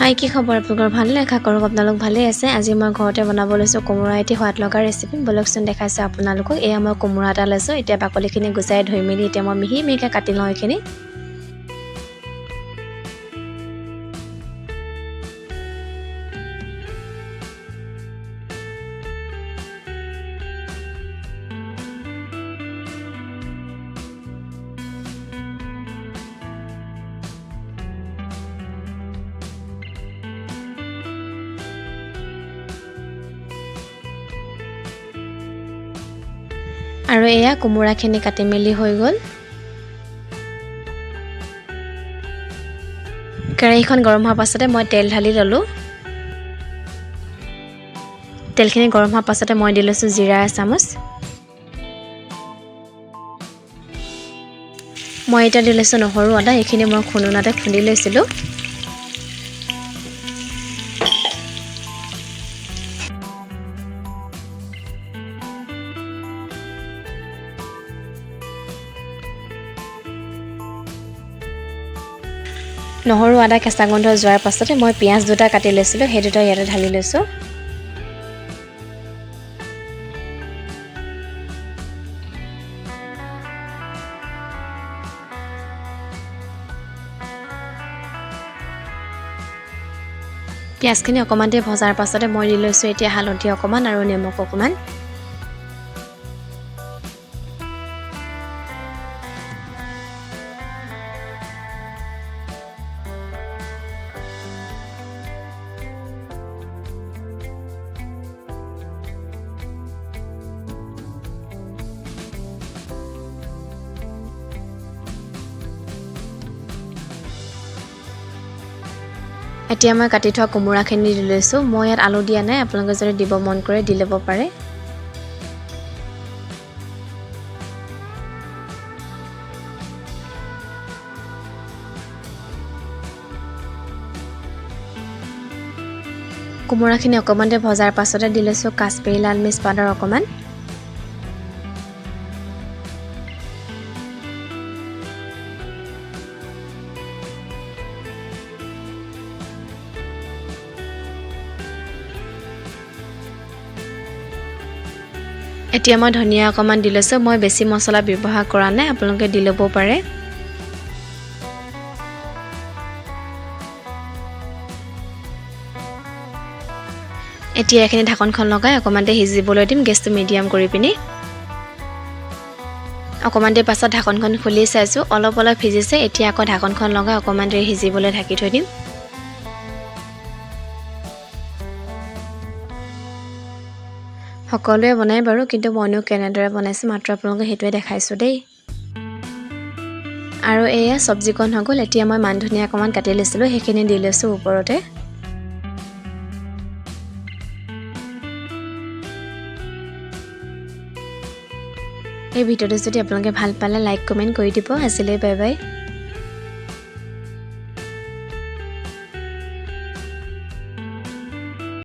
হাই কি খবৰ আপোনালোকৰ ভালনে আশা কৰোঁ আপোনালোক ভালে আছে আজি মই ঘৰতে বনাব লৈছোঁ কোমোৰা এটি সোৱাদ লগা ৰেচিপি বলকচোন দেখাইছোঁ আপোনালোকক এয়া মই কোমোৰা এটা লৈছোঁ এতিয়া বাকলিখিনি গুচাই ধুই মেলি এতিয়া মই মিহি মিহিকৈ কাটি লওঁ এইখিনি আৰু এয়া কোমোৰাখিনি কাটি মেলি হৈ গ'ল কেৰাহীখন গৰম হোৱাৰ পাছতে মই তেল ঢালি ল'লোঁ তেলখিনি গৰম হোৱাৰ পাছতে মই দি লৈছোঁ জিৰা এচামুচ মই এতিয়া দি লৈছোঁ নহৰু আদা এইখিনি মই খুন্দনাতে খুন্দি লৈছিলোঁ নহৰু আদা কেঁচা গোন্ধ যোৱাৰ পাছতে মই পিয়াজ দুটা কাটি লৈছিলোঁ সেই দুটা ইয়াতে ঢালি লৈছোঁ পিয়াজখিনি অকণমান দেৰি ভজাৰ পাছতে মই দি লৈছোঁ এতিয়া হালধি অকণমান আৰু নিমখ অকণমান এতিয়া মই কাটি থোৱা কোমোৰাখিনি দি লৈছোঁ মই ইয়াত আলু দিয়া নাই আপোনালোকে যদি দিব মন কৰে দি ল'ব পাৰে কোমোৰাখিনি অকণমান দেৰি ভজাৰ পাছতে দি লৈছোঁ কাশ্মীৰী লাল মিৰ্চ পাউডাৰ অকণমান এতিয়া মই ধনিয়া অকণমান দি লৈছোঁ মই বেছি মছলা ব্যৱহাৰ কৰা নাই আপোনালোকে দি ল'ব পাৰে এতিয়া এইখিনি ঢাকনখন লগাই অকণমান দেৰি সিজিবলৈ দিম গেছটো মিডিয়াম কৰি পিনি অকণমান দেৰি পাছত ঢাকনখন খুলি চাইছোঁ অলপ অলপ সিজিছে এতিয়া আকৌ ঢাকনখন লগাই অকণমান দেৰি সিজিবলৈ ঢাকি থৈ দিম সকলোৱে বনাই বাৰু কিন্তু মইনো কেনেদৰে বনাইছোঁ মাত্ৰ আপোনালোকে সেইটোৱে দেখাইছোঁ দেই আৰু এয়া চব্জিকণ হৈ গ'ল এতিয়া মই মান ধনিয়া অকণমান কাটি লৈছিলোঁ সেইখিনি দি লৈছোঁ ওপৰতে এই ভিডিঅ'টো যদি আপোনালোকে ভাল পালে লাইক কমেণ্ট কৰি দিব আজিলৈ বাই বাই